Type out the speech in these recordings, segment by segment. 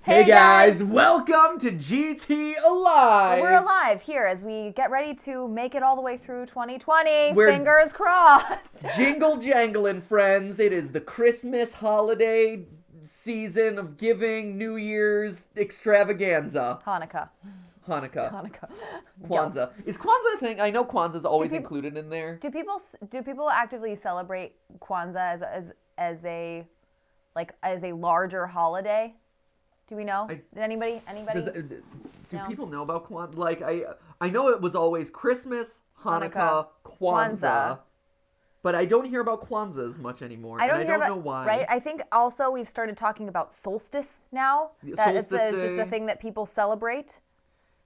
Hey guys, welcome to GT Alive! We're alive here as we get ready to make it all the way through 2020. Fingers crossed! Jingle jangling, friends. It is the Christmas holiday season of giving, New Year's extravaganza. Hanukkah. Kwanzaa. Is Kwanzaa a thing? I know Kwanzaa's always included in there. Do people actively celebrate Kwanzaa as a larger holiday? Do we know? Anybody? Do people know about Kwanzaa? Like, I know it was always Christmas, Hanukkah, Kwanzaa, but I don't hear about Kwanzaa as much anymore. I don't know why. Right? I think also we've started talking about solstice now. It's just a thing that people celebrate.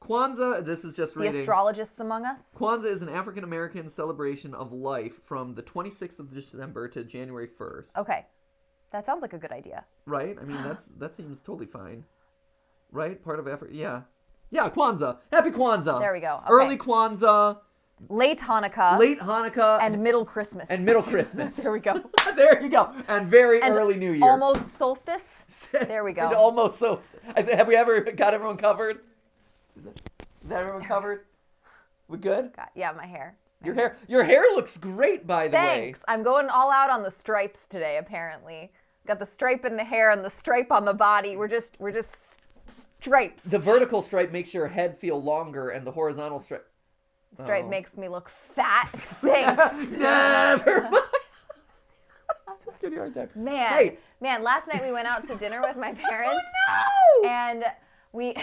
Kwanzaa, this is just reading. The astrologists among us. Kwanzaa is an African-American celebration of life from the 26th of December to January 1st. Okay. That sounds like a good idea. Right? I mean, that seems totally fine. Right? Part of effort. Yeah. Yeah, Kwanzaa. Happy Kwanzaa. There we go. Okay. Early Kwanzaa. Late Hanukkah. And middle Christmas. There we go. There you go. And very early New Year. Almost solstice. There we go. Almost solstice. Have we ever got everyone covered? Is that everyone covered? We good? Yeah, my hair. Your hair looks great, by the way. Thanks. I'm going all out on the stripes today, apparently. Got the stripe in the hair and the stripe on the body. We're just stripes. The vertical stripe makes your head feel longer, and the horizontal stripe makes me look fat. Thanks. Never mind. Just give you a hard time. Man, last night we went out to dinner with my parents. Oh, no! And we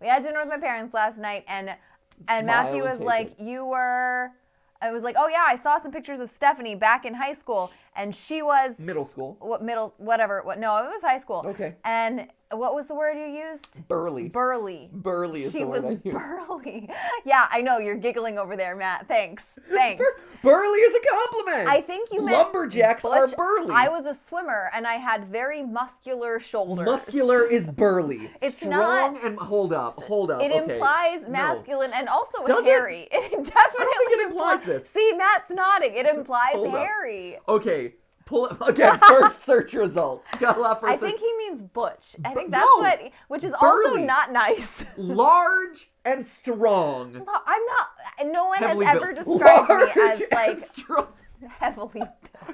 had dinner with my parents last night, and Matthew was like, I was like, oh yeah, I saw some pictures of Stephanie back in high school, and she was... Middle school. No, it was high school. Okay. And what was the word you used? Burly. Burly is the word I used. She was burly. Yeah, I know, you're giggling over there, Matt. Thanks. Burly is a compliment. I think you meant... Lumberjacks are burly. I was a swimmer, and I had very muscular shoulders. Muscular is burly. It's strong not... and... Hold up. It implies masculine and also Does hairy. It definitely I don't think it implies this. See, Matt's nodding. It implies hairy. Okay. Pull it again. First search result. Got a lot first. I think he means butch. I think that's which is burly. Also not nice. Large and strong. I'm not. No one heavily has ever built. described Large me as like strong. heavily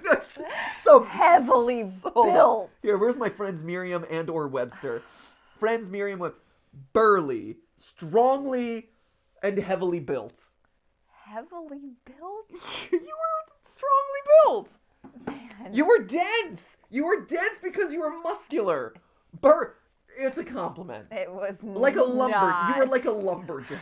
built. So heavily built. Here, where's my friends Merriam and or Webster? Friends Merriam with burly, strongly, and heavily built. Heavily built? You were strongly built. Man. You were dense. You were dense because you were muscular. It's a compliment. It was like a lumber. Not. You were like a lumberjack.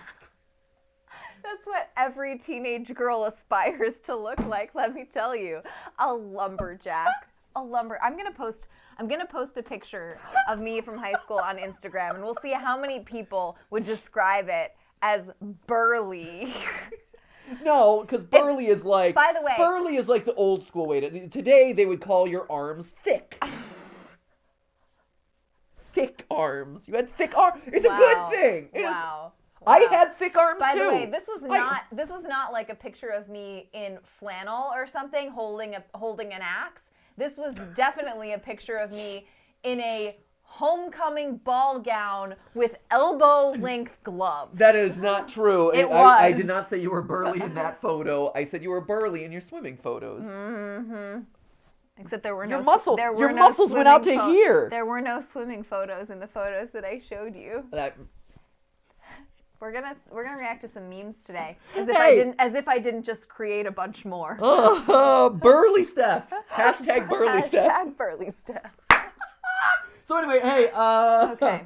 That's what every teenage girl aspires to look like. Let me tell you, a lumberjack. I'm gonna post a picture of me from high school on Instagram, and we'll see how many people would describe it as burly. No, because burly is like... By the way... Burly is like the old school way. Today, they would call your arms thick. Thick arms. You had thick arms. It's a good thing. Wow. I had thick arms, By too. By the way, this was not like a picture of me in flannel or something holding an axe. This was definitely a picture of me in a homecoming ball gown with elbow-length gloves. That is not true. It was. I did not say you were burly in that photo. I said you were burly in your swimming photos. Mm-hmm. Except there were your no... muscles no went out to here. There were no swimming photos in the photos that I showed you. We're gonna react to some memes today, as if I didn't just create a bunch more. Burly Steph. Hashtag burly Steph. Hashtag burly Steph. So anyway, hey, okay.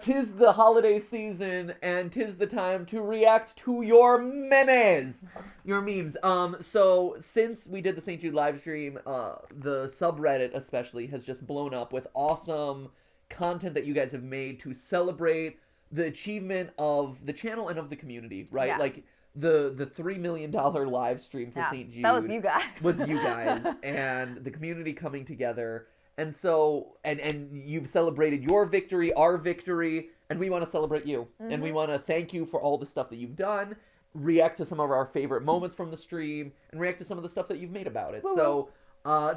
Tis the holiday season, and tis the time to react to your memes, your memes. So since we did the St. Jude live stream, the subreddit especially has just blown up with awesome content that you guys have made to celebrate the achievement of the channel and of the community, right? Yeah. Like the $3 million live stream for St. Jude. That was you guys. And the community coming together. And so, and you've celebrated your victory, our victory, and we want to celebrate you. Mm-hmm. And we want to thank you for all the stuff that you've done, react to some of our favorite moments from the stream, and react to some of the stuff that you've made about it. Woo-hoo.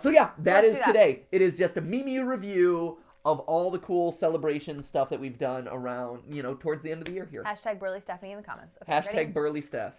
So yeah, that is today. It is just a meme review of all the cool celebration stuff that we've done around, towards the end of the year here. Hashtag Burly Stephanie in the comments. Okay, Hashtag ready? Burly Steph.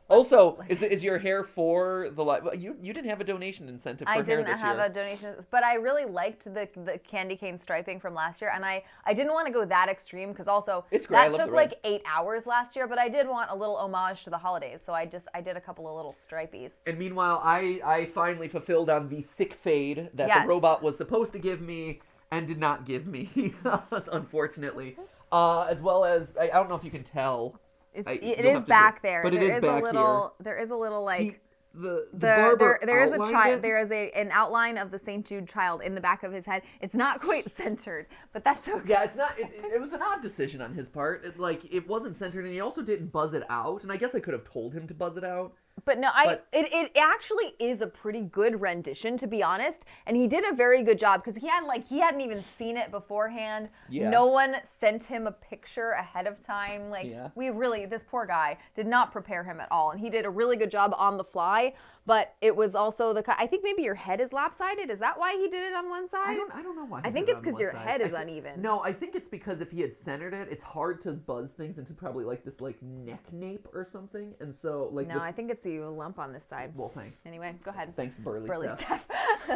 Also, is your hair for the live? You didn't have a donation incentive for hair this year. I didn't have a donation, but I really liked the candy cane striping from last year, and I didn't want to go that extreme because also it's great. that took like 8 hours last year, but I did want a little homage to the holidays, so I did a couple of little stripies. And meanwhile, I finally fulfilled on the sick fade that the robot was supposed to give me and did not give me, unfortunately. As well as I don't know if you can tell. It is back there. But it is back here. There is a little like the barber there is a child. it? There is an outline of the St. Jude child in the back of his head. It's not quite centered, but that's okay. Yeah, it's not. It was an odd decision on his part. It wasn't centered, and he also didn't buzz it out. And I guess I could have told him to buzz it out. But no, it actually is a pretty good rendition, to be honest. And he did a very good job because he hadn't even seen it beforehand. Yeah. No one sent him a picture ahead of time. This poor guy did not prepare him at all. And he did a really good job on the fly. But it was also I think maybe your head is lopsided. Is that why he did it on one side? I don't know why. I think it's because your head is uneven. No, I think it's because if he had centered it, it's hard to buzz things into probably like this neck nape or something. And so No, I think it's a lump on this side. Well, thanks. Anyway, go ahead. Thanks, Burly Steph.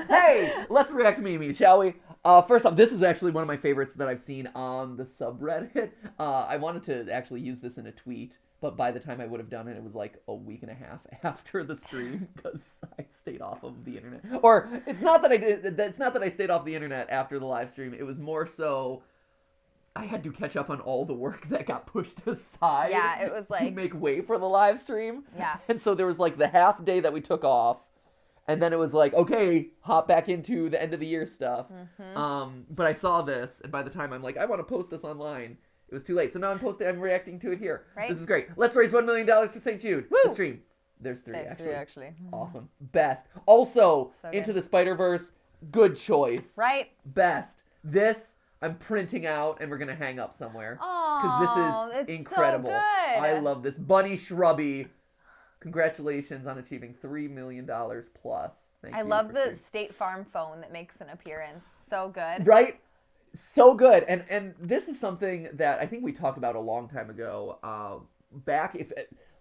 Hey, let's react to memes, shall we? First off, this is actually one of my favorites that I've seen on the subreddit. I wanted to actually use this in a tweet, but by the time I would have done it, it was like a week and a half after the stream because I stayed off of the internet. Or it's not that I did. It's not that I stayed off the internet after the live stream. It was more so I had to catch up on all the work that got pushed aside. Yeah, it was to make way for the live stream. Yeah. And so there was the half day that we took off. And then it was okay, hop back into the end of the year stuff. Mm-hmm. But I saw this, and by the time I'm I want to post this online, it was too late. So now I'm reacting to it here. Right. This is great. Let's raise $1 million for St. Jude. Woo! The stream. There's three, actually. actually. Awesome. Best. Also, So Into good. the Spider-Verse, good choice. Right? Best. This, I'm printing out, and we're going to hang up somewhere. Oh, Because this is it's incredible. So good. I love this. Bunny Shrubby. Congratulations on achieving $3 million plus. Thank you. I love the State Farm phone that makes an appearance. So good. Right? So good. And this is something that I think we talked about a long time ago. Back, if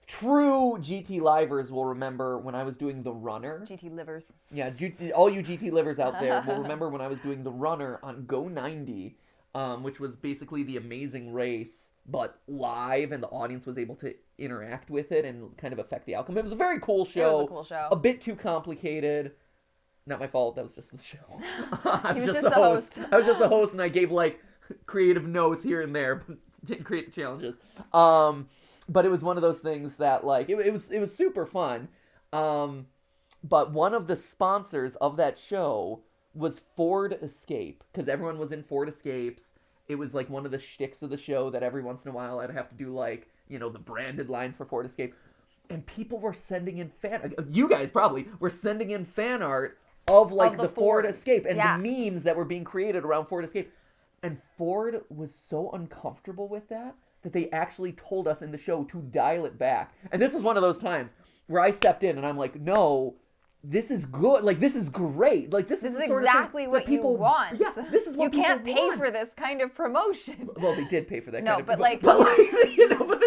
true GT livers will remember when I was doing the runner. GT livers. Yeah, all you GT livers out there will remember when I was doing the runner on Go 90, which was basically the Amazing Race, but live, and the audience was able to interact with it and kind of affect the outcome. It was a very cool show. It was a cool show. A bit too complicated. Not my fault. That was just the show. I was just the host. I was just a host, and I gave creative notes here and there, but didn't create the challenges. But it was one of those things that it was super fun. But one of the sponsors of that show was Ford Escape, because everyone was in Ford Escapes. It was one of the shticks of the show that every once in a while I'd have to do the branded lines for Ford Escape. And people were sending in you guys probably were sending in fan art of the Ford Escape and the memes that were being created around Ford Escape. And Ford was so uncomfortable with that they actually told us in the show to dial it back. And this was one of those times where I stepped in and I'm like, no, this is good. This is great. This is exactly what people want. Yeah, this is what you can't people pay want. for this kind of promotion. Well, they did pay for that. No, kind of, but but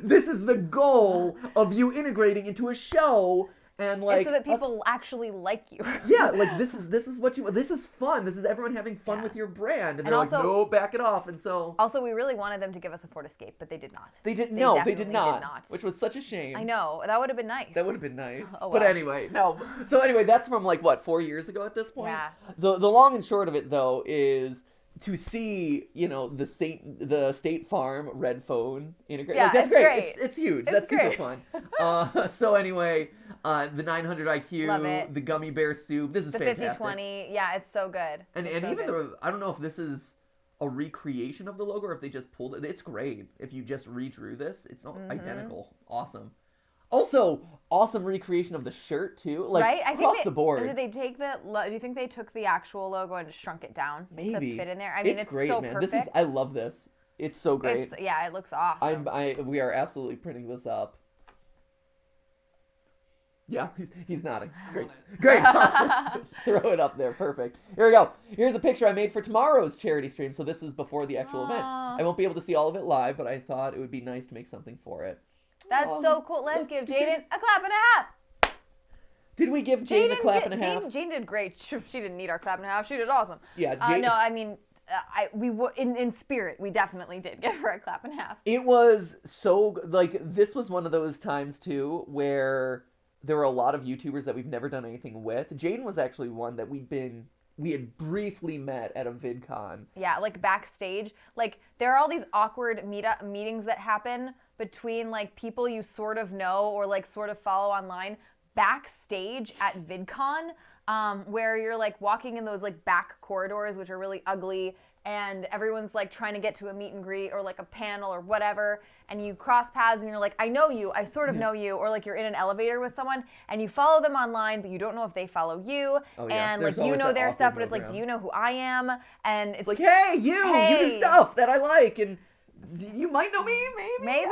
this is the goal of you integrating into a show. And so that people actually like you. Yeah, this is what you. This is fun. This is everyone having fun with your brand, and they're also, no, back it off. And so also, we really wanted them to give us a Ford Escape, but they did not. They did did not. Which was such a shame. I know, that would have been nice. That would have been nice. Oh, well. But anyway, no. So anyway, that's from 4 years ago at this point. Yeah. The long and short of it though is to see the State Farm red phone integrate. Yeah, that's it's great. It's huge. It's That's great. super fun. So anyway, the 900 IQ, Love it. the gummy bear soup. This is the fantastic. 5020. Yeah, it's so good. And so even good. I don't know if this is a recreation of the logo or if they just pulled it. It's great. If you just redrew this, it's identical. Awesome. Also, awesome recreation of the shirt too. Right? I think the board. Did they take do you think they took the actual logo and just shrunk it down Maybe to fit in there? I mean, it's great, so man. perfect. I love this. It's so great. It looks awesome. We are absolutely printing this up. Yeah, he's nodding. Great, awesome. Throw it up there, perfect. Here we go. Here's a picture I made for tomorrow's charity stream. So this is before the actual event. I won't be able to see all of it live, but I thought it would be nice to make something for it. That's so cool. Let's give Jaden a clap and a half. Did we give Jaden a clap and a half? Jane did great. She didn't need our clap and a half. She did awesome. Yeah. No, I mean, in spirit, we definitely did give her a clap and a half. It was so like this was one of those times too where there were a lot of YouTubers that we've never done anything with. Jaden was actually one that we had briefly met at a VidCon. Yeah, like backstage. Like there are all these awkward meetings that happen between like people you sort of know or like sort of follow online backstage at VidCon, where you're like walking in those like back corridors, which are really ugly, and everyone's like trying to get to a meet and greet or like a panel or whatever, and you cross paths and you're like, I know you, I sort of know you, or like you're in an elevator with someone and you follow them online, but you don't know if they follow you, and like you know their stuff, but it's like, do you know who I am? And it's like, hey, you do stuff that I like, and you might know me, maybe.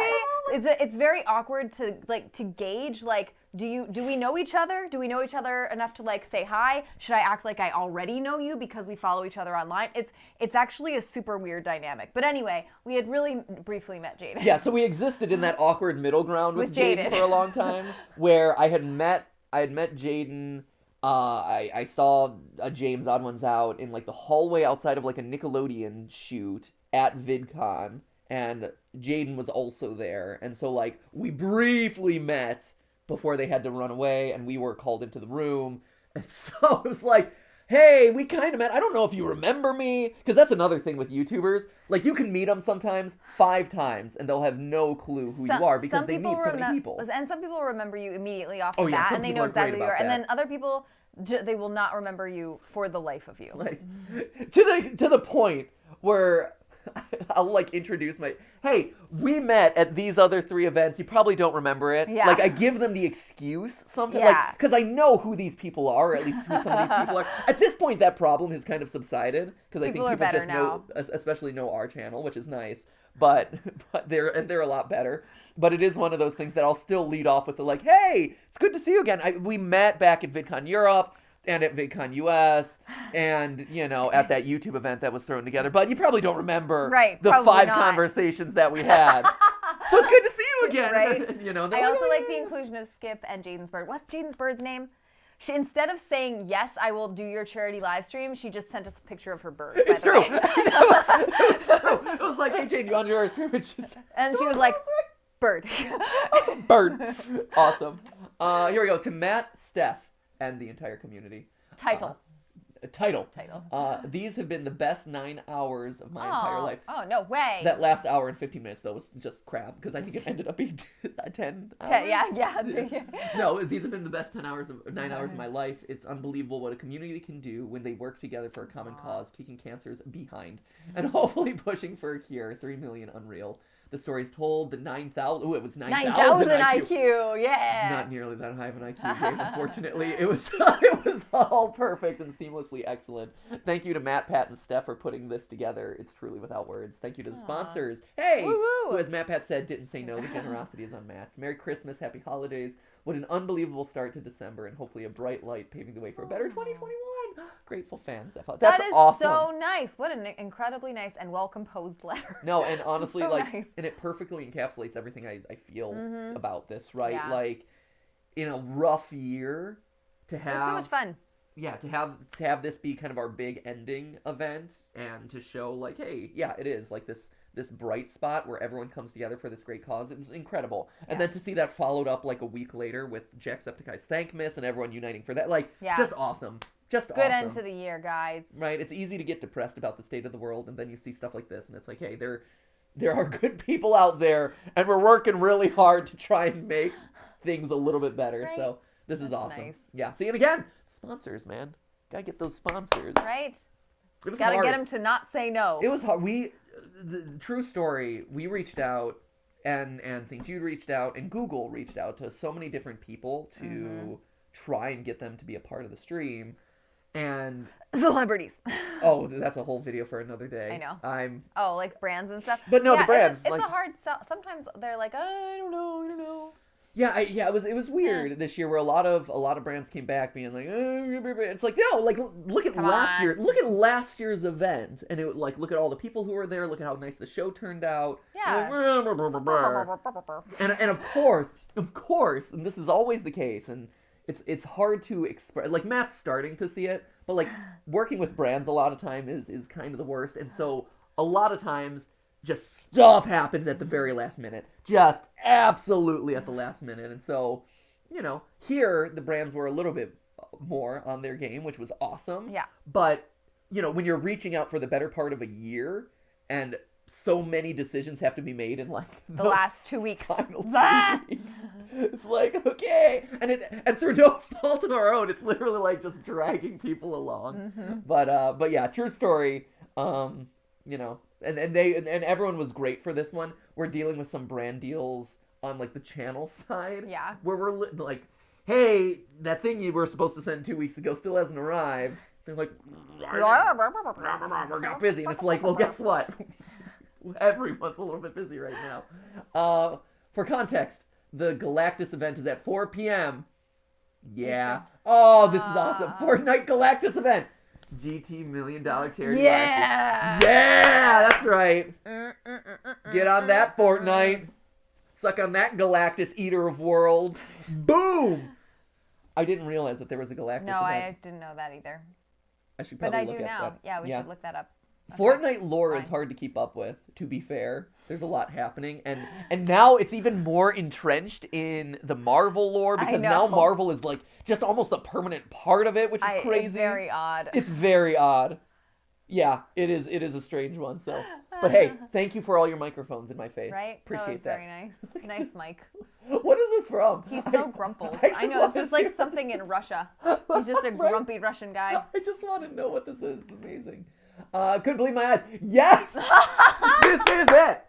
It's very awkward to gauge, like, do we know each other? Do we know each other enough to like say hi? Should I act like I already know you because we follow each other online? It's actually a super weird dynamic. But anyway, we had really briefly met Jaden. Yeah, so we existed in that awkward middle ground with Jaden for a long time, where I had met Jaden. I saw a James Odd Ones Out in like the hallway outside of like a Nickelodeon shoot at VidCon, and Jaden was also there, and so like we briefly met before they had to run away, and we were called into the room, and so it was like, hey, we kind of met. I don't know if you remember me, because that's another thing with YouTubers. Like, you can meet them sometimes 5 times, and they'll have no clue who you are, because they meet so many people. And some people remember you immediately off the bat, and they know exactly who you are. And then other people, they will not remember you for the life of you. Like, to the point where I'll like introduce hey, we met at these other 3 events. You probably don't remember it. Yeah. Like, I give them the excuse sometimes, Yeah. because I know who these people are, or at least who some of these people are. At this point, that problem has kind of subsided, because I think people just know, especially know our channel, which is nice. But they're a lot better. But it is one of those things that I'll still lead off with the like, hey, it's good to see you again. We met back at VidCon Europe and at VidCon US, and, you know, at that YouTube event that was thrown together. But you probably don't remember the 5 conversations that we had. So it's good to see you again. Right? You know, I also like the inclusion of Skip and Jaden's bird. What's Jaden's bird's name? Instead of saying, yes, I will do your charity live stream, she just sent us a picture of her bird. It's true. It was true. It was like, hey, Jane, you want your stream? And she was like, bird. Bird. Awesome. Here we go. To Matt, Steph, and the entire community. Title. These have been the best 9 hours of my entire life. Oh, no way. That last hour and 15 minutes, though, was just crap, because I think it ended up being 10 hours. Yeah. No, these have been the best 9 hours of my life. It's unbelievable what a community can do when they work together for a common cause, kicking cancers behind, and hopefully pushing for a cure. 3 million unreal. The story's told, the 9,000, it was 9,000 IQ, yeah. It's not nearly that high of an IQ, Dave, unfortunately. It was all perfect and seamlessly excellent. Thank you to MatPat and Steph for putting this together. It's truly without words. Thank you to the sponsors. Hey, who, as MatPat said, didn't say no. The generosity is unmatched. Merry Christmas, happy holidays. What an unbelievable start to December, and hopefully a bright light paving the way for a better 2021. Grateful fans. That's awesome. So nice. What an incredibly nice and well-composed letter. No, and honestly, so like, nice. and it perfectly encapsulates everything I feel about this, right? Yeah. Like, in a rough year, to have... It's so much fun. Yeah, to have this be kind of our big ending event, and to show, like, hey, yeah, it is, like, this bright spot where everyone comes together for this great cause. It was incredible. And then to see that followed up, like, a week later with Jacksepticeye's Thankmas and everyone uniting for that, like, just awesome. Just Good awesome. end to the year, guys. Right? It's easy to get depressed about the state of the world, and then you see stuff like this, and it's like, hey, there are good people out there, and we're working really hard to try and make things a little bit better. Right. So this is awesome. Nice. Yeah. See, and again, sponsors, man. Gotta get those sponsors. Right. Gotta get them to not say no. It was hard. The true story, we reached out, and St. Jude reached out, and Google reached out to so many different people to try and get them to be a part of the stream. And celebrities. Oh, that's a whole video for another day. I know. Like brands and stuff. But no, the brands. It's a hard sell. Sometimes they're like, I don't know. Yeah, it was weird this year where a lot of brands came back being like, it's like, no, like look at Come last on. year, look at last year's event, and it like look at all the people who were there, look at how nice the show turned out. Yeah. And of course, and this is always the case, and it's hard to express. Like Matt's starting to see it, but like working with brands a lot of time is kind of the worst, and so a lot of times just stuff happens at the very last minute, just absolutely at the last minute, and so here the brands were a little bit more on their game, which was awesome. Yeah. But when you're reaching out for the better part of a year and so many decisions have to be made in like the last 2 weeks. Final 2 weeks. It's like, okay, and through no fault of our own, it's literally like just dragging people along. Mm-hmm. But yeah, true story. And everyone was great for this one. We're dealing with some brand deals on like the channel side. Yeah. Where we're like, hey, that thing you were supposed to send 2 weeks ago still hasn't arrived. They're like, we got busy, and it's like, well, guess what? Everyone's a little bit busy right now. For context, the Galactus event is at 4 p.m. Yeah. Oh, this is awesome. Fortnite Galactus event. GT $1 million charity. Yeah. Yeah, that's right. Get on that Fortnite. Suck on that Galactus Eater of Worlds. Boom. I didn't realize that there was a Galactus event. No, I didn't know that either. I should But probably I look do at now. that. Yeah, we should look that up. Fortnite lore is hard to keep up with, to be fair. There's a lot happening, and now it's even more entrenched in the Marvel lore, because now Marvel is like just almost a permanent part of it, which is crazy. It's very odd. It's very odd. Yeah, it is a strange one. So, but hey, thank you for all your microphones in my face. Right? Appreciate that. Very nice. Nice, Mike. What is this from? He's so grumpled. I know, this is like something in Russia. He's just a grumpy Russian guy. I just want to know what this is. It's amazing. Couldn't believe my eyes. Yes! This is it!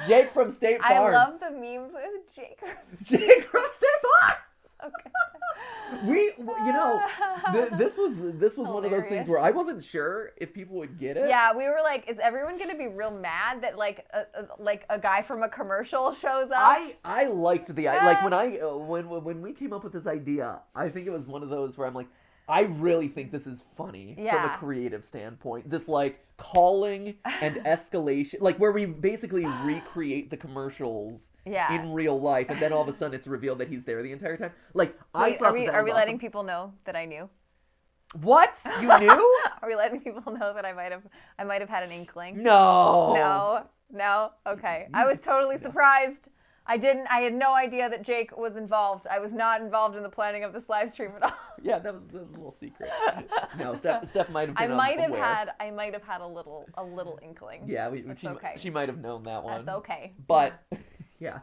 Jake from State Farm. I love the memes with Jake. Jake from State Farm! Okay. This was one of those things where I wasn't sure if people would get it. Yeah, we were like, is everyone gonna be real mad that like a guy from a commercial shows up? I liked the like when we came up with this idea, I think it was one of those where I'm like, I really think this is funny from a creative standpoint. This like calling and escalation, like where we basically recreate the commercials in real life, and then all of a sudden it's revealed that he's there the entire time. Like, I thought that are was we letting awesome. people know that I knew? What? You knew? Are we letting people know that I might have had an inkling? No. No. Okay. I was totally surprised. I had no idea that Jake was involved. I was not involved in the planning of this live stream at all. Yeah, that was a little secret. No, Steph might have been I might have had a little inkling. Yeah, okay. She might have known that one. That's okay. But yeah.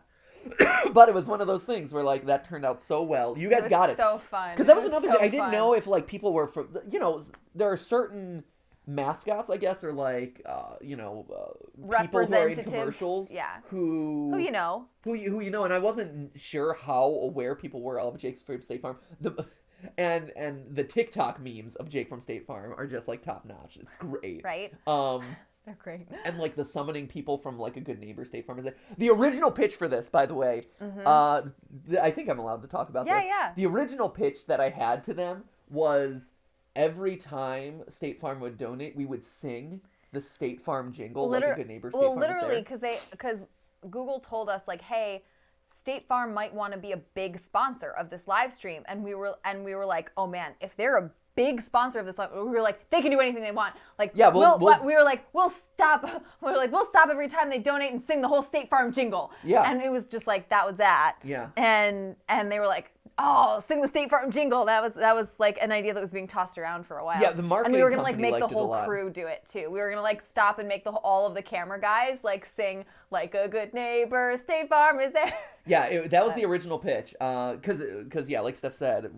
But it was one of those things where like that turned out so well. You guys got it. So fun. Because that was another thing. I didn't know if like people were from, there are certain mascots, I guess, or like people who are in commercials, who you know, and I wasn't sure how aware people were of Jake from State Farm. And the TikTok memes of Jake from State Farm are just like top notch. It's great, right? They're great. And like the summoning people from like a Good Neighbor State Farm is like the original pitch for this, by the way. I think I'm allowed to talk about this. Yeah. The original pitch that I had to them was, every time State Farm would donate, we would sing the State Farm jingle like a Good Neighbor State Farm. Well, literally, because Google told us like, hey, State Farm might want to be a big sponsor of this live stream, and we were like, oh man, if they're a big sponsor of this live, we were like, they can do anything they want. Like, we were like, we'll stop. We were like, we'll stop every time they donate and sing the whole State Farm jingle. Yeah. And it was just like, that was that. Yeah. And they were like, oh, sing the State Farm jingle. That was like an idea that was being tossed around for a while. Yeah, the marketing and we were gonna like company make the liked it a whole lot. crew do it too. We were gonna like stop and make all of the camera guys like sing like a good neighbor, State Farm is there. Yeah, that was the original pitch. Because yeah, like Steph said,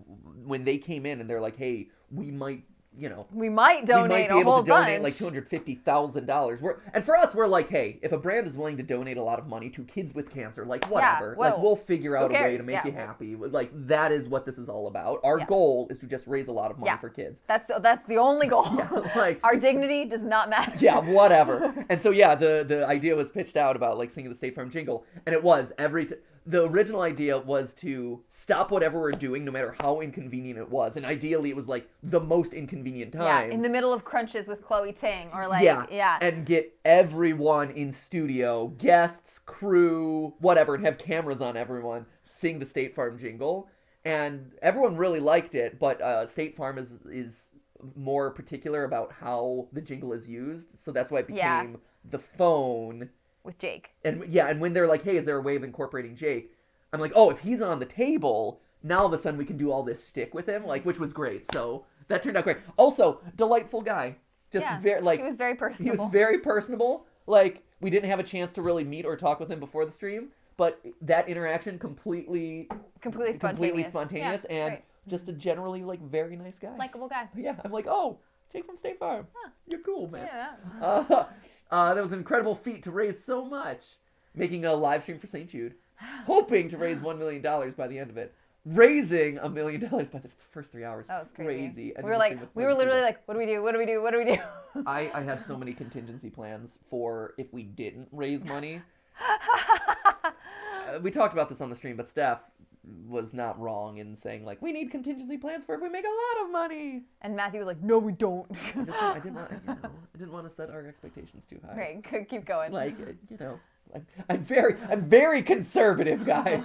when they came in and they're like, hey, we might donate we might be able to donate like $250,000. And for us, we're like, hey, if a brand is willing to donate a lot of money to kids with cancer, like whatever, like we'll figure out a way to make you happy. Like that is what this is all about. Our goal is to just raise a lot of money for kids. That's the only goal. Like our dignity does not matter. Yeah, whatever. And so yeah, the idea was pitched out about like singing the State Farm jingle, and it was the original idea was to stop whatever we're doing, no matter how inconvenient it was. And ideally, it was like the most inconvenient time. Yeah, in the middle of crunches with Chloe Ting, or like, yeah. And get everyone in studio, guests, crew, whatever, and have cameras on everyone, sing the State Farm jingle. And everyone really liked it, but State Farm is more particular about how the jingle is used. So that's why it became the phone. With Jake. And when they're like, hey, is there a way of incorporating Jake? I'm like, oh, if he's on the table, now all of a sudden we can do all this shtick with him, like, which was great. So that turned out great. Also, delightful guy. Just very, like, he was very personable. He was very personable. Like, we didn't have a chance to really meet or talk with him before the stream, but that interaction completely spontaneous and just a generally, like, very nice guy. Likable guy. Yeah, I'm like, oh, Jake from State Farm. Huh. You're cool, man. Yeah. That was an incredible feat to raise so much. Making a live stream for St. Jude. Hoping to raise $1 million by the end of it. Raising $1 million by the first 3 hours. That was crazy. And we were literally like, what do we do? What do we do? What do we do? I had so many contingency plans for if we didn't raise money. We talked about this on the stream, but Steph was not wrong in saying, like, we need contingency plans for if we make a lot of money. And Matthew was like, no, we don't. I didn't want to set our expectations too high. Right, keep going. Like, I'm very conservative, guys.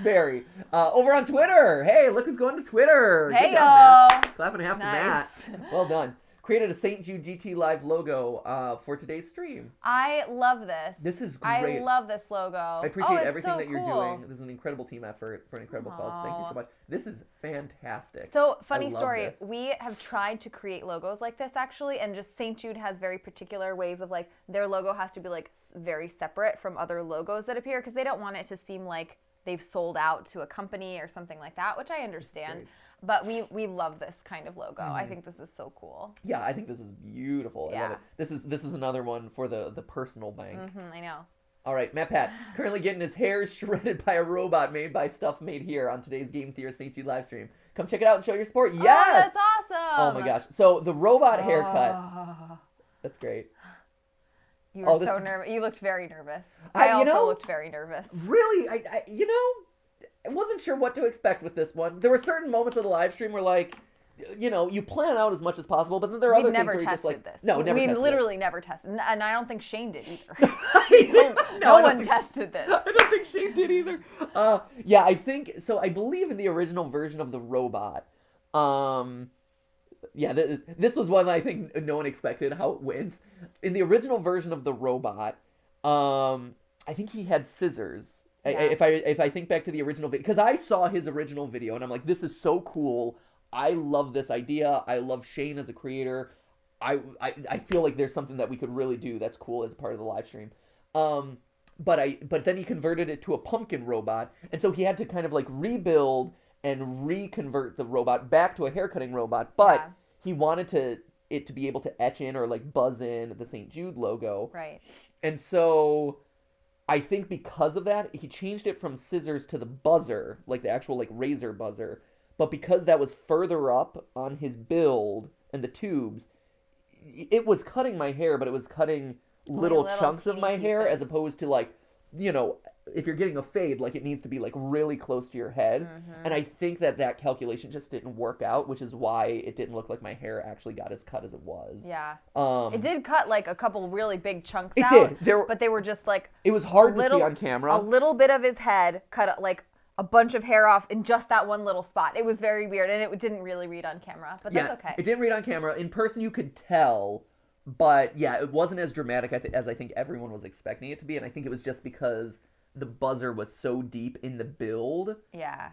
Very. Over on Twitter. Hey, look who's going to Twitter. Hey, good job, y'all. Matt. Clapping half to Matt. Well done. Created a St. Jude GT Live logo for today's stream. I love this. This is great. I love this logo. I appreciate everything that you're doing. This is an incredible team effort for an incredible cause. Thank you so much. This is fantastic. So, funny story. We have tried to create logos like this, actually, and just St. Jude has very particular ways of, like, their logo has to be, like, very separate from other logos that appear, because they don't want it to seem like they've sold out to a company or something like that, which I understand. But we love this kind of logo. I think this is so cool. Yeah, I think this is beautiful. I love it. This is another one for the personal bank. I know. All right, MatPat, currently getting his hair shredded by a robot made by Stuff Made Here on today's Game Theorists St. Jude live stream. Come check it out and show your support. Yes! Oh, that's awesome! Oh my gosh. So the robot haircut. That's great. You were so nervous. You looked very nervous. I also looked very nervous. Really? I wasn't sure what to expect with this one. There were certain moments of the live stream where, like, you plan out as much as possible, but then there are other things where you're just like, this. No, never tested we literally never tested, and I don't think Shane did either. no one tested this. I don't think Shane did either. Yeah, I think so. I believe in the original version of the robot. This was one that I think no one expected how it wins. In the original version of the robot, I think he had scissors. Yeah. If I think back to the original video, because I saw his original video and I'm like, this is so cool. I love this idea. I love Shane as a creator. I feel like there's something that we could really do that's cool as a part of the live stream. But then he converted it to a pumpkin robot, and so he had to kind of like rebuild and reconvert the robot back to a haircutting robot. But he wanted it to be able to etch in or like buzz in the St. Jude logo. Right. And so I think because of that, he changed it from scissors to the buzzer, like the actual like razor buzzer. But because that was further up on his build and the tubes, it was cutting my hair, but it was cutting little chunks of my hair as opposed to like, if you're getting a fade, like it needs to be like really close to your head. And I think that calculation just didn't work out, which is why it didn't look like my hair actually got as cut as it was. Yeah. It did cut like a couple really big chunks out. It did. But they were just like... It was hard to see on camera. A little bit of his head cut like a bunch of hair off in just that one little spot. It was very weird, and it didn't really read on camera, but that's okay. It didn't read on camera. In person, you could tell, but yeah, it wasn't as dramatic as I think everyone was expecting it to be, and I think it was just because the buzzer was so deep in the build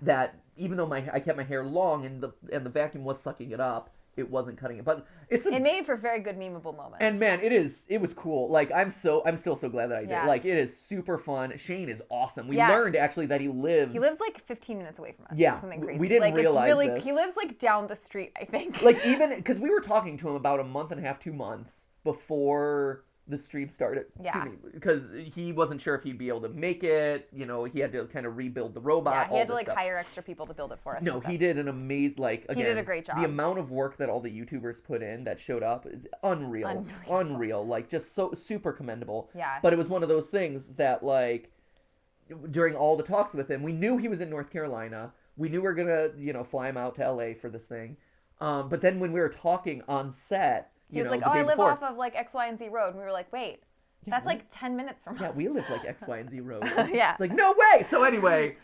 that even though I kept my hair long and the vacuum was sucking it up, it wasn't cutting it. But it made for very good memeable moments. And man, it was cool. Like I'm still so glad that I did. Like it is super fun. Shane is awesome. We learned actually that he lives like 15 minutes away from us. Yeah. Or something crazy. We didn't realize this. He lives like down the street, I think. Like even because we were talking to him about a month and a half, 2 months before the stream started. Yeah. Because he wasn't sure if he'd be able to make it. He had to kind of rebuild the robot. Yeah, he had to like hire extra people to build it for us. No, he did an amazing, he did a great job. The amount of work that all the YouTubers put in that showed up is unreal. Like just so super commendable. Yeah. But it was one of those things that like, during all the talks with him, we knew he was in North Carolina. We knew we were gonna, fly him out to LA for this thing. But then when we were talking on set, He was like, the oh, day I live before, off of like X, Y, and Z road. And we were like, wait, that's like 10 minutes from us. Yeah, we live like X, Y, and Z road. Yeah. Like, no way! So anyway,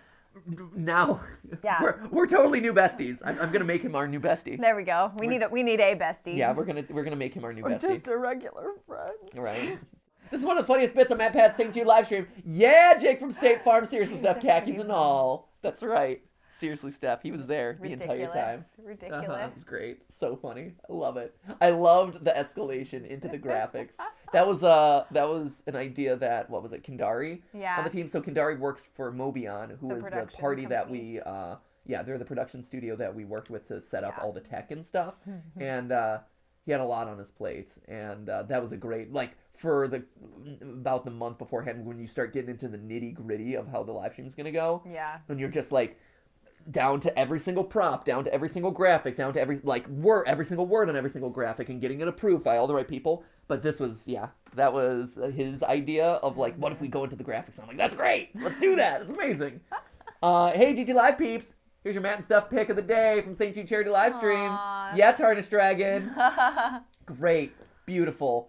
now Yeah. we're totally new besties. I'm gonna make him our new bestie. There we go. We need a bestie. Yeah, we're gonna make him our new bestie. Just a regular friend. Right. This is one of the funniest bits on MatPat's St. Jude live stream. Yeah, Jake from State Farm, seriously, Steph, khakis and all. That's right. Seriously, Steph, he was there the entire time. Ridiculous. It's great. So funny. I love it. I loved the escalation into the graphics. That was an idea that, what was it, Kendari? Yeah. On the team. So Kendari works for Mobion, who is the production party that company. they're the production studio that we worked with to set up all the tech and stuff. Mm-hmm. And he had a lot on his plate. And that was a great, for about the month beforehand, when you start getting into the nitty gritty of how the live stream's going to go. Yeah. When you're just down to every single prop, down to every single graphic, down to every single word on every single graphic, and getting it approved by all the right people. But this was, that was his idea of what if we go into the graphics? I'm like, that's great. Let's do that. It's amazing. Hey, GT Live peeps. Here's your Matt and Stuff pick of the day from St. Jude Charity live stream. Aww. Yeah, Tarnished Dragon. Great. Beautiful.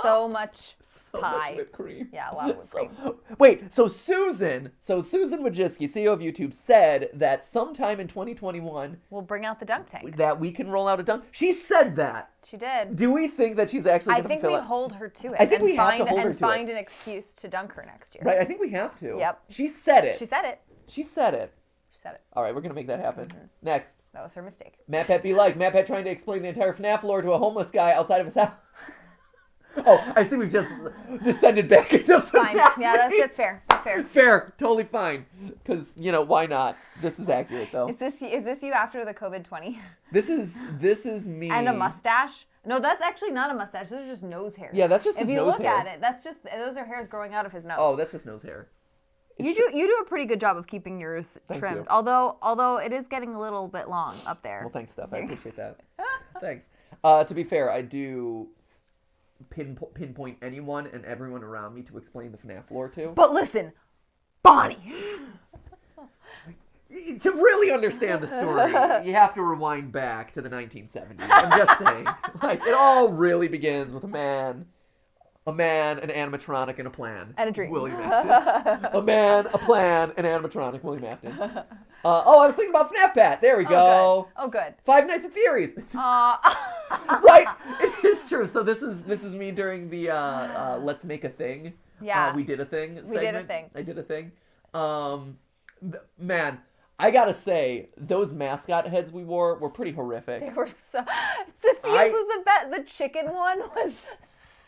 So much So pie. much whipped cream. Yeah, a lot of whipped cream. Wait, so Susan Wojcicki, CEO of YouTube, said that sometime in 2021 We'll bring out the dunk tank. that we can roll out a dunk. She said that. She did. Do we think that she's actually I going to think fulfill we it? hold her to it. I think and we have to find, hold her and to it. find an excuse to dunk her next year. Right, I think we have to. Yep. She said it. She said it. She said it. She said it. All right, we're going to make that happen. Next. That was her mistake. MatPat be like. MatPat trying to explain the entire FNAF lore to a homeless guy outside of his house. Oh, I see we've just descended back into Fine. FNAF. Yeah, that's fair. That's fair. Fair. Totally fine. Because, why not? This is accurate, though. Is this you after the COVID-20? This is me. And a mustache? No, that's actually not a mustache. Those are just nose hairs. Yeah, that's just if his you nose look hair. at it, those are hairs growing out of his nose. Oh, that's just nose hair. You do a pretty good job of keeping yours Thank trimmed. you. Although it is getting a little bit long up there. Well, thanks, Steph. I appreciate that. Thanks. To be fair, I do pinpoint anyone and everyone around me to explain the FNAF lore to. But listen, Bonnie. To really understand the story, you have to rewind back to the 1970s. I'm just saying. It all really begins with a man, an animatronic, and a plan. And a dream. William Afton. A man, a plan, an animatronic, William Afton. I was thinking about FNAF Pat. There we go. Oh, good. Five Nights at Theories. Aw. Right? It is true. So this is me during the Let's Make a Thing. Yeah. We did a thing segment. We did a thing. I did a thing. Man, I gotta say, those mascot heads we wore were pretty horrific. They were so... Sophia's was the best. The chicken one was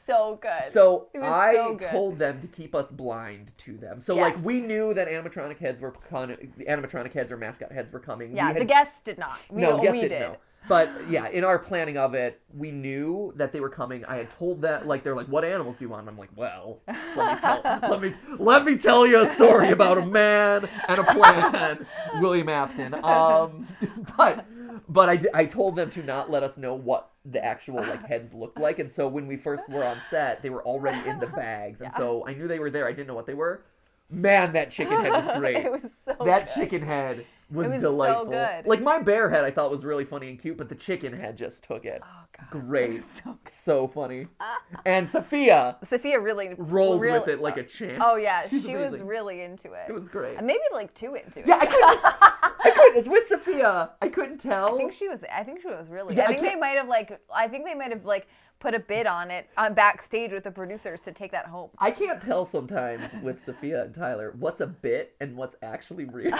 so good. So It was I so good. told them to keep us blind to them. So Yes. we knew that animatronic heads were animatronic heads or mascot heads were coming. Yeah, We the guests did not. the guests we didn't did. know. But yeah, in our planning of it, we knew that they were coming. I had told that, they're like, "What animals do you want?" And I'm like, "Well, let me tell you a story about a man and a plan, William Afton." But I told them to not let us know what the actual heads looked like, and so when we first were on set, they were already in the bags, and so I knew they were there. I didn't know what they were. Man, that chicken head was great. It was so That good. chicken head was It was so delightful. good. My bear head I thought was really funny and cute, but the chicken head just took it. Oh, God. Great. So good. So funny. And Sophia Sophia really rolled with it like a champ. Oh yeah, She's she was amazing. really into it. It was great. And maybe too into it. Yeah, I couldn't. It's with Sophia. I couldn't tell. I think she was really. Yeah, I think they might have put a bid on it backstage with the producers to take that home. I can't tell sometimes with Sophia and Tyler what's a bit and what's actually real.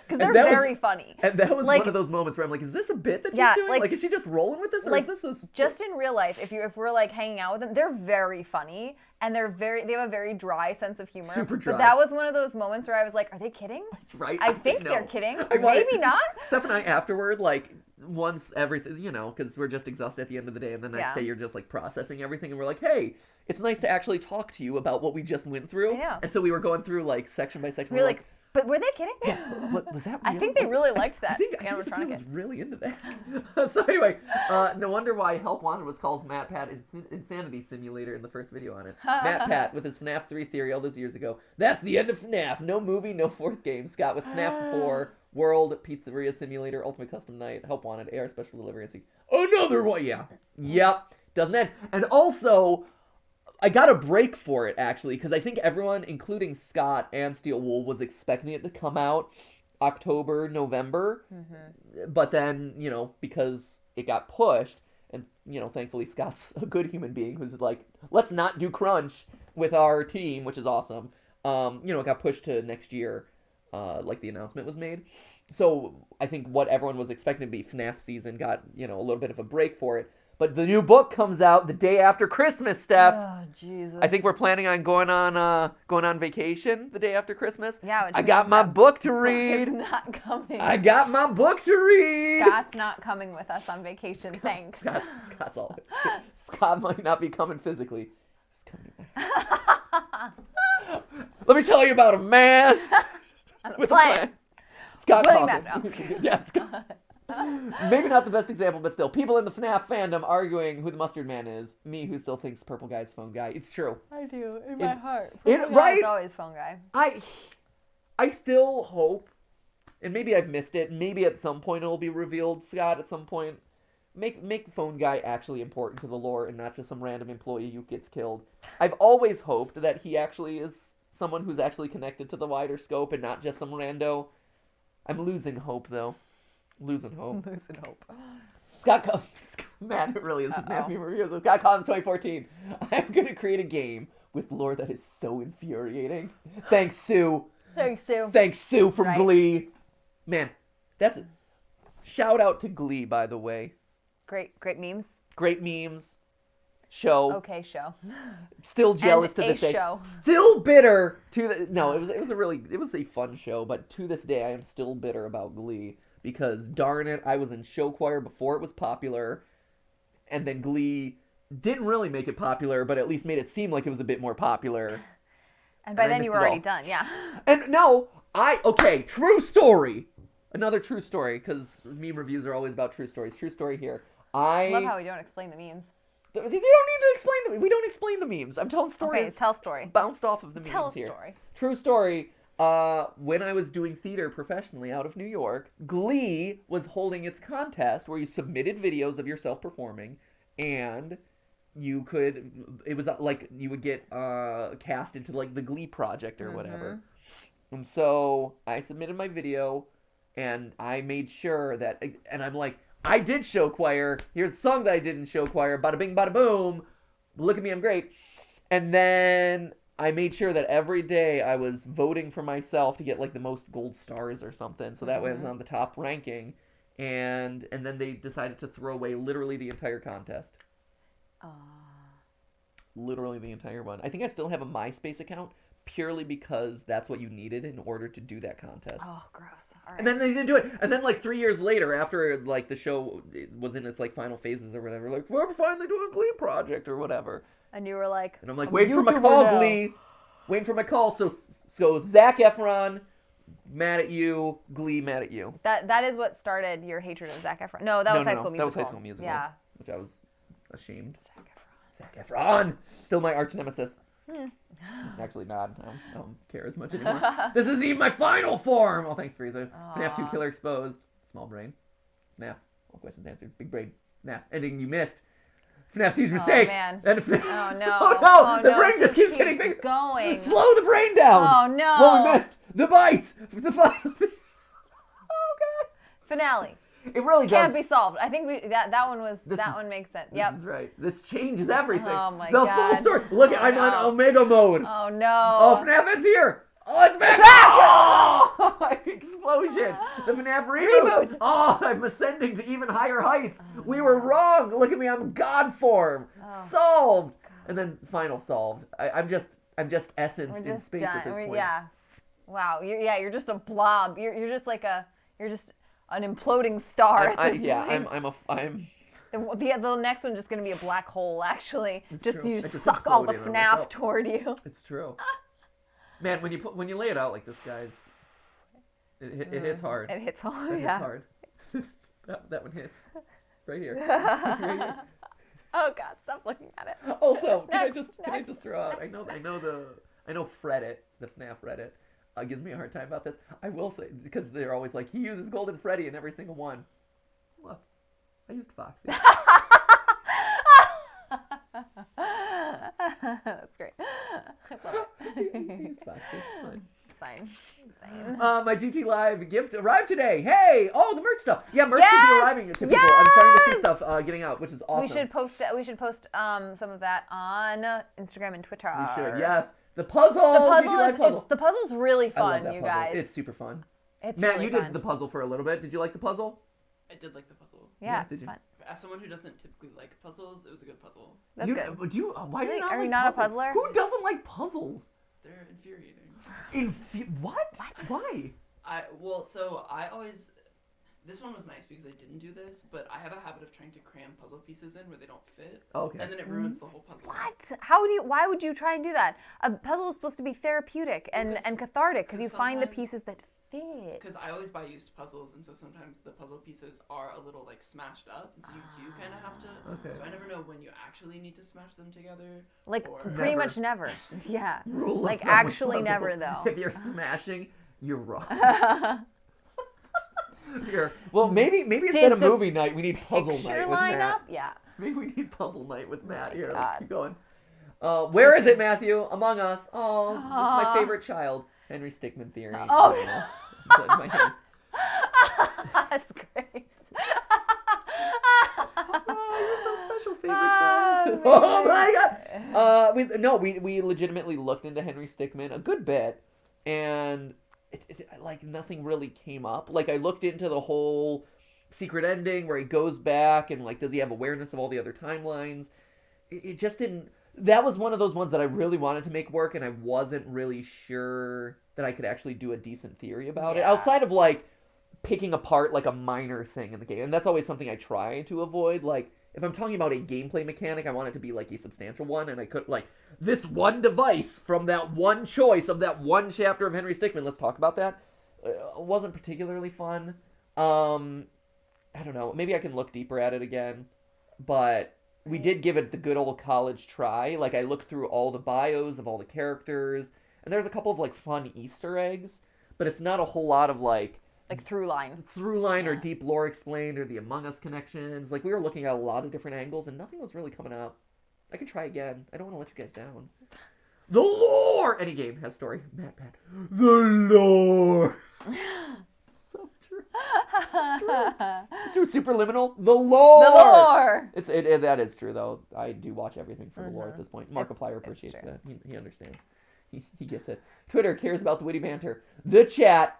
Because they're very funny. And that was one of those moments where I'm like, is this a bit that she's doing? Is she just rolling with this, or is this just in real life? If we're hanging out with them, they're very funny and they have a very dry sense of humor. Super dry. But that was one of those moments where I was like, are they kidding? Right? I think they're kidding. I Maybe not. Steph and I afterward, once everything, because we're just exhausted at the end of the day, and the next day you're just processing everything, and we're like, hey, it's nice to actually talk to you about what we just went through. I know. And so we were going through section by section. We're like, But were they kidding? Yeah, what, was that real? I think they really liked that I think Sophia was really into that. So anyway, no wonder why Help Wanted was called MatPat Insanity Simulator in the first video on it. MatPat with his FNAF 3 theory all those years ago. That's the end of FNAF. No movie, no fourth game. Scott with FNAF 4, World, Pizzeria Simulator, Ultimate Custom Night, Help Wanted, AR Special Delivery, and another one. Yeah. Yep. Doesn't end. And also, I got a break for it, actually, because I think everyone, including Scott and Steel Wool, was expecting it to come out October, November. Mm-hmm. But then, because it got pushed, and, thankfully Scott's a good human being who's like, let's not do crunch with our team, which is awesome. It got pushed to next year, like the announcement was made. So I think what everyone was expecting to be FNAF season got, a little bit of a break for it. But the new book comes out the day after Christmas, Steph. Oh, Jesus. I think we're planning on going on vacation the day after Christmas. Yeah, I got my book to read. Scott's not coming. I got my book to read. Scott's not coming with us on vacation. Thanks. Scott's all. Scott might not be coming physically. He's coming back. Let me tell you about a man with a plan. Scott Coffin. Yeah, Scott. Maybe not the best example, but still. People in the FNAF fandom arguing who the mustard man is. Me, who still thinks Purple Guy's phone guy. It's true. I do, in my heart. Purple Guy's always phone guy. I still hope, and maybe I've missed it, maybe at some point it'll be revealed, Scott, at some point. Make phone guy actually important to the lore and not just some random employee who gets killed. I've always hoped that he actually is someone who's actually connected to the wider scope and not just some rando. I'm losing hope, though. Losing hope. Scott man, it really is. Scott Collins 2014. I'm going to create a game with lore that is so infuriating. Thanks, Sue. Thanks, Sue from Glee. Man, that's a shout out to Glee, by the way. Great memes. Great memes. Show. Okay, show. Still jealous to this day. Show. Still bitter to the. No, it was a fun show, but to this day I am still bitter about Glee. Because, darn it, I was in show choir before it was popular, and then Glee didn't really make it popular, but at least made it seem like it was a bit more popular. And by then you were already done, yeah. And no, true story. Another true story, because meme reviews are always about true stories. True story here. I love how we don't explain the memes. You don't need to explain them. We don't explain the memes. I'm telling stories. Okay, tell story. Bounced off of the memes here. Tell a story. True story. When I was doing theater professionally out of New York, Glee was holding its contest where you submitted videos of yourself performing, and you would get cast into like the Glee project or whatever. And so I submitted my video, and I made sure that, and I'm like, I did show choir. Here's a song that I did in show choir. Bada bing, bada boom. Look at me, I'm great. And then I made sure that every day I was voting for myself to get like the most gold stars or something, so that way I was on the top ranking. And then they decided to throw away literally the entire contest. Literally the entire one. I think I still have a MySpace account purely because that's what you needed in order to do that contest. Oh, gross. All right. And then they didn't do it. And then like 3 years later, after like the show was in its like final phases or whatever, like we're finally doing a Glee project or whatever. And you were like, and I'm like, waiting for my call, Glee. Waiting for my call. So Zac Efron, mad at you. Glee, mad at you. That is what started your hatred of Zac Efron. No, that was High School Musical. That was High School Musical. Yeah. Which I was ashamed. Zac Efron. Still my arch nemesis. Actually not. I don't care as much anymore. This isn't even my final form. Oh, thanks, Frieza. FNAF 2 Killer Exposed. Small brain. FNAF. All questions answered. Big brain. FNAF. Ending you missed. FNAF's huge mistake. Oh, man. And oh, no. Oh, no. The brain just keeps getting bigger. Going. Slow the brain down. Oh, no. What we missed. The bite. The final. Oh, God. Finale. It really can't be solved. I think that one makes sense. Yep. This is right. This changes everything. Oh my God. The full story. Look, I'm on Omega mode. Oh no. Oh, FNAF it's here. Oh, it's back. Oh! Explosion. The FNAF reboot. Oh, I'm ascending to even higher heights. We were wrong. Look at me. I'm God form. Solved. And then final solved. I'm just essence in space at this point. Yeah. Wow. You're just a blob. You're just like you're just an imploding star at this point. The next one's just going to be a black hole, actually. You just suck all the FNAF toward you. It's true. Man, when you lay it out like this, guys, It hits hard. It hits hard. It Yeah. hits hard. that one hits right here. Right here. Oh God! Stop looking at it. Also, can I Next. just throw out? I know Reddit, the FNAF Reddit, gives me a hard time about this. I will say, because they're always like, he uses Golden Freddy in every single one. Well, I used Foxy. That's great. I love He it. used Foxy. It's fine. It's fine. It's fine. My GT Live gift arrived today. Hey! Oh, the merch stuff. Yeah, merch should Yes! be arriving to people. I'm starting to see Yes! stuff getting out, which is awesome. We should post it. We should post some of that on Instagram and Twitter. We should, yes. The puzzle! The GT Live puzzle. the puzzle's really I love fun, that you puzzle. guys. It's super fun. It's Matt, really you fun. did the puzzle for a little bit. Did you like the puzzle? I did like the puzzle. Yeah, did it's you? fun. As someone who doesn't typically like puzzles, it was a good puzzle. That's you, good. Why do you Really? not Are like you not a puzzles? puzzler? Who doesn't like puzzles? They're infuriating. What? Why? So I always. This one was nice because I didn't do this, but I have a habit of trying to cram puzzle pieces in where they don't fit. Okay. And then it ruins the whole puzzle. What? Why would you try and do that? A puzzle is supposed to be therapeutic and cathartic because you find the sometimes- pieces that fit. Because I always buy used puzzles, and so sometimes the puzzle pieces are a little like smashed up, and so you do kind of have to. Okay. So I never know when you actually need to smash them together. Like or- pretty much never. Yeah. Rule of Like thumb with actually never puzzles. though. If you're smashing, you're wrong. Well, maybe instead of the movie night, we need puzzle Picture night with line Matt. up? Yeah. Maybe we need puzzle night with Matt. my Here, God. let's keep going. Where is it, Matthew? Among Us. Oh, it's my favorite child. Henry Stickmin theory. Oh. It's in my head. That's great. Oh, you're so special, favorite Ah, child. Oh my God. We legitimately looked into Henry Stickmin a good bit, and like nothing really came up. Like I looked into the whole secret ending where he goes back and like does he have awareness of all the other timelines? It just didn't. That was one of those ones that I really wanted to make work, and I wasn't really sure that I could actually do a decent theory about it Yeah. outside of like picking apart like a minor thing in the game. And that's always something I try to avoid. Like if I'm talking about a gameplay mechanic, I want it to be like a substantial one, and I could like this one device from that one choice of that one chapter of Henry Stickmin. Let's talk about that. Wasn't particularly fun. I don't know. Maybe I can look deeper at it again, but we did give it the good old college try. Like I looked through all the bios of all the characters, and there's a couple of like fun Easter eggs, but it's not a whole lot of like Through line. or deep lore explained or the Among Us connections. Like we were looking at a lot of different angles, and nothing was really coming up. I could try again. I don't want to let you guys down. The lore. Any game has story. MatPat. The lore. So true. It's true. It's true. Superliminal. The lore. The lore. That is true though. I do watch everything for the lore at this point. Markiplier appreciates true. that. He understands. He gets it. Twitter cares about the witty banter. The chat.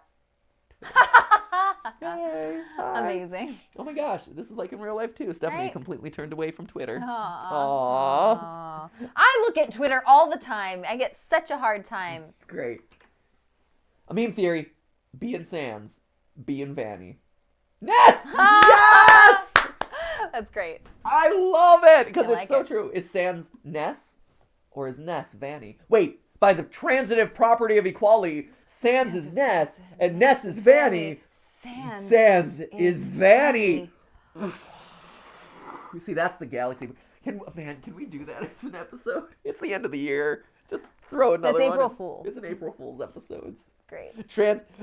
Yay. Hi. Amazing. Oh my gosh, this is like in real life too. Stephanie Right? completely turned away from Twitter. Aww. Aww. I look at Twitter all the time. I get such a hard time. Great. A meme theory. B in Sans. B in Vanny. Ness! Yes! That's great. I love it because I it's like so it. true. Is Sans Ness or is Ness Vanny? Wait, by the transitive property of equality, Sans is Ness and Ness is Vanny. Sans is Vanny. See, that's the galaxy. Can we do that as an episode? It's the end of the year. Just throw another That's one. April Fool's. It's an April Fool's episode. It's great.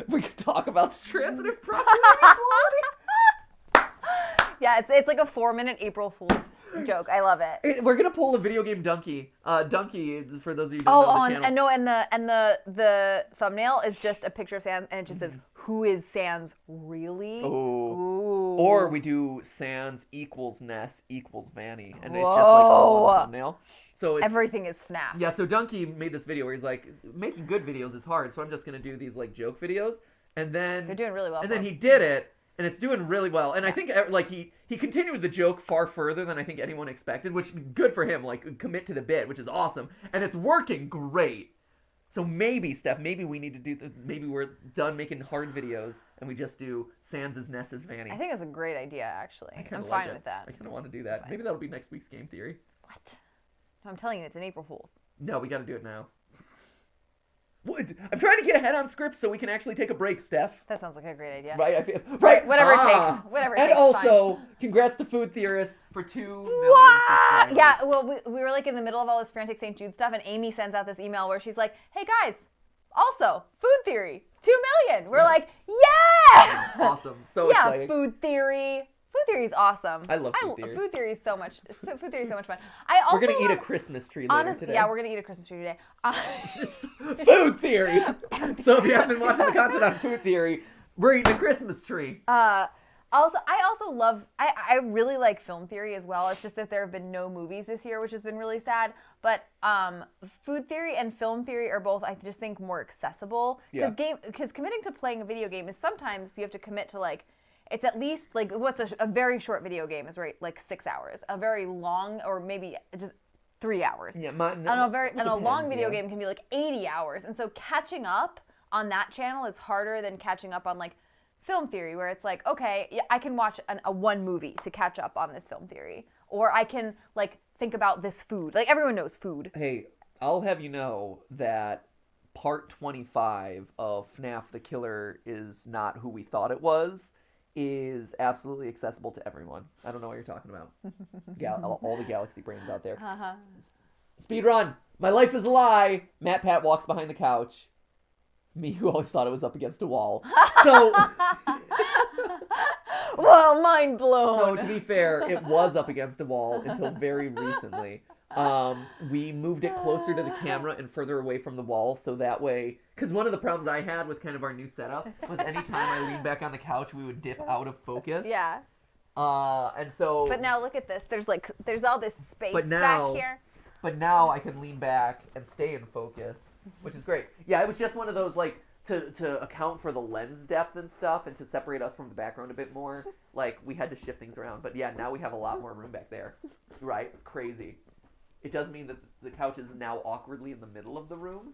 We could talk about the transitive property of equality. Yeah, it's like a 4-minute April Fool's joke. I love it. We're gonna pull a video game donkey. Donkey, for those of you who don't know the channel. And no, and the thumbnail is just a picture of Sans, and it just says, "Who is Sans really?" Ooh. Or we do Sans equals Ness equals Vanny, and it's just like all on the thumbnail. So it's, Everything is FNAF. yeah. So Donkey made this video where he's like, making good videos is hard, so I'm just gonna do these like joke videos, and then They're doing really well. And then he did it, and it's doing really well. And I think like he continued the joke far further than I think anyone expected, which good for him. Like commit to the bit, which is awesome, and it's working great. So maybe, Steph, maybe we need to do this. Maybe we're done making hard videos and we just do Sans is Ness is Vanny. I think that's a great idea, actually. I kinda I'm like fine it. with that. I kind of want to do that. Maybe that'll be next week's game theory. What? No, I'm telling you, it's an April Fool's. No, we got to do it now. I'm trying to get ahead on scripts so we can actually take a break, Steph. That sounds like a great idea. Right? I feel, right? Whatever it takes. Whatever it and takes. also, congrats to Food Theorists for 2 million What? subscribers. Yeah, well, we were like in the middle of all this frantic St. Jude stuff, and Amy sends out this email where she's like, hey guys, also, Food Theory, 2 million. We're like, yeah! Awesome. So exciting. Food Theory. Food Theory is awesome. I love Food Theory. Food Theory is so much. Food Theory is so much fun. I also we're gonna eat a love- Christmas tree later today. Yeah, we're gonna eat a Christmas tree today. Food Theory. So if you haven't been watching the content on Food Theory, we're eating a Christmas tree. Also, I also love, I really like film theory as well. It's just that there have been no movies this year, which has been really sad. But food theory and film theory are both, I just think, more accessible. Because committing to playing a video game is sometimes you have to commit to like, it's at least like, what's a very short video game is right, like 6 hours. A very long, or maybe just 3 hours. Yeah, and a long video game can be like 80 hours. And so catching up on that channel is harder than catching up on like film theory, where it's like, okay, I can watch a one movie to catch up on this film theory, or I can like think about this food. Like everyone knows food. Hey, I'll have you know that part 25 of FNAF The Killer Is Not Who We Thought It Was is absolutely accessible to everyone. I don't know what you're talking about. All the galaxy brains out there. Speedrun. My life is a lie. MatPat walks behind the couch. Me, who always thought it was up against a wall. So, well, mind blown. So to be fair, it was up against a wall until very recently. We moved it closer to the camera and further away from the wall, so that way, because one of the problems I had with kind of our new setup was anytime I leaned back on the couch, we would dip out of focus. Yeah. And so. But now look at this. There's all this space back here. But now I can lean back and stay in focus, which is great. Yeah, it was just one of those, like, to account for the lens depth and stuff and to separate us from the background a bit more, like, we had to shift things around. But yeah, now we have a lot more room back there. Right? Crazy. It does mean that the couch is now awkwardly in the middle of the room.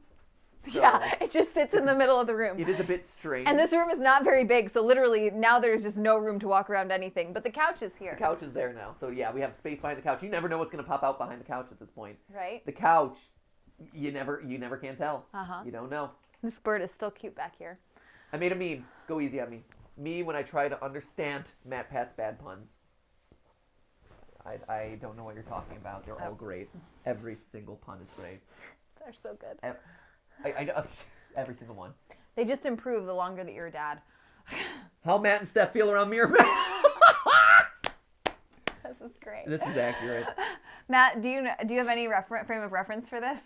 So yeah, it just sits in the middle of the room. It is a bit strange. And this room is not very big, so literally now there's just no room to walk around anything. But the couch is here. The couch is there now. So yeah, we have space behind the couch. You never know what's going to pop out behind the couch at this point. Right. The couch, you never can tell. You don't know. This bird is still cute back here. I made a meme. Go easy on me. Me when I try to understand MatPat's bad puns. I don't know what you're talking about. They're all great. Every single pun is great. They're so good. I know every single one. They just improve the longer that you're a dad. How Matt and Steph feel around Mirror. This is great. This is accurate. Matt, do you have any frame of reference for this?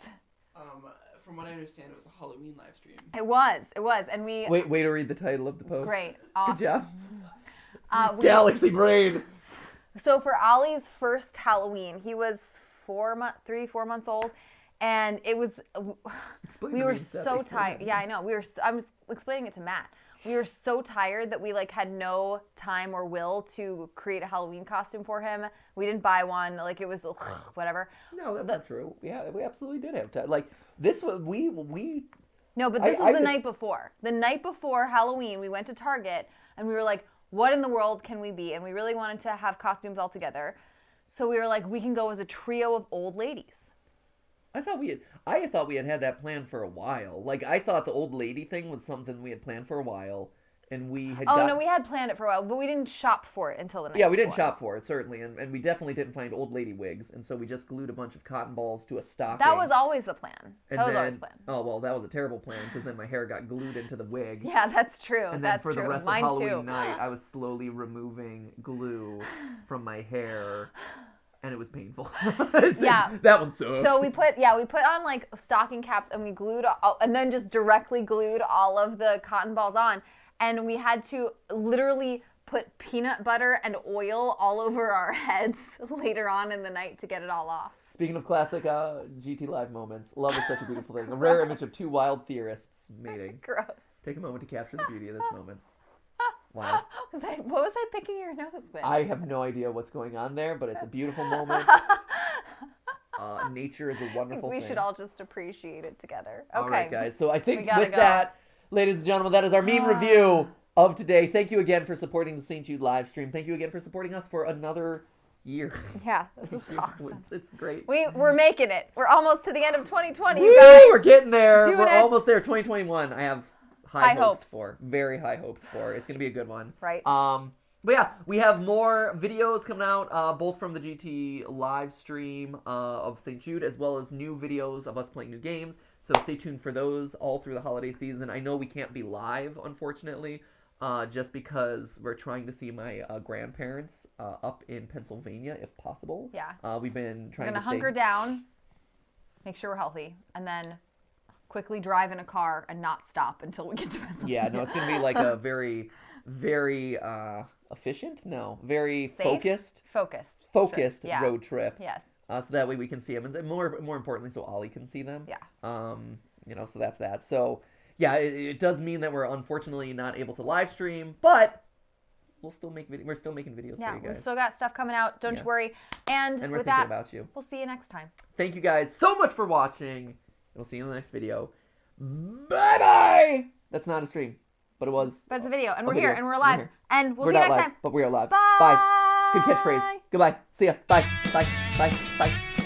From what I understand, it was a Halloween live stream. It was, and we wait to read the title of the post. Great, awesome. Good job. Galaxy brain. So for Ollie's first Halloween, he was 4 months old. And it was, we were so tired. Yeah, I know. I was explaining it to Matt. We were so tired that we like had no time or will to create a Halloween costume for him. We didn't buy one. Like it was whatever. No, that's not true. Yeah, we absolutely did have time. Like this was we. No, but this was the night before. The night before Halloween, we went to Target and we were like, what in the world can we be? And we really wanted to have costumes all together. So we were like, we can go as a trio of old ladies. I thought we had that planned for a while. Like I thought the old lady thing was something we had planned for a while, and we had. Oh no, we had planned it for a while, but we didn't shop for it until the night. Yeah, we didn't shop for it certainly, and we definitely didn't find old lady wigs, and so we just glued a bunch of cotton balls to a stocking. That was always the plan. Always the plan. Oh well, that was a terrible plan because then my hair got glued into the wig. Yeah, that's true. And then for the rest of Halloween night, I was slowly removing glue from my hair. And it was painful. Yeah, that one sucked. So we put on like stocking caps and we glued and then just directly glued all of the cotton balls on, and we had to literally put peanut butter and oil all over our heads later on in the night to get it all off. Speaking of classic GT Live moments, love is such a beautiful thing. A rare image of two wild theorists mating. Gross. Take a moment to capture the beauty of this moment. Wow. What was I picking your nose with? I have no idea what's going on there, but it's a beautiful moment. Nature is a wonderful thing. We should all just appreciate it together. Okay. All right, guys. So I think with that, ladies and gentlemen, that is our meme review of today. Thank you again for supporting the St. Jude live stream. Thank you again for supporting us for another year. Yeah, this is awesome. It's great. We're making it. We're almost to the end of 2020, you Woo, guys. we're getting there. Doing We're it. almost there. 2021. I have high hopes hopes. for. Very high hopes for. It's gonna be a good one. Right. But yeah, we have more videos coming out, both from the GT live stream of St. Jude, as well as new videos of us playing new games. So stay tuned for those all through the holiday season. I know we can't be live, unfortunately, just because we're trying to see my grandparents up in Pennsylvania, if possible. Yeah. We've been trying We're gonna to hunker down, make sure we're healthy, and then quickly drive in a car and not stop until we get to Pennsylvania. Yeah, no, it's gonna be like a very, very efficient? No, very Safe? focused Sure. Yeah. road trip. Yes. So that way we can see them, and more importantly, so Ollie can see them. Yeah. So that's that. So yeah, it does mean that we're unfortunately not able to live stream, but we'll still make we're still making videos Yeah, for you guys. we still got stuff coming out. Don't you worry. And we're with thinking that, about you. we'll see you next time. Thank you guys so much for watching. We'll see you in the next video. Bye bye. That's not a stream, but it was. But it's a video, and we're video. here, and we're alive, here. and we'll We're see you not next live, time. but we're alive. Bye. Bye. Good catchphrase. Goodbye. See ya. Bye. Bye. Bye. Bye.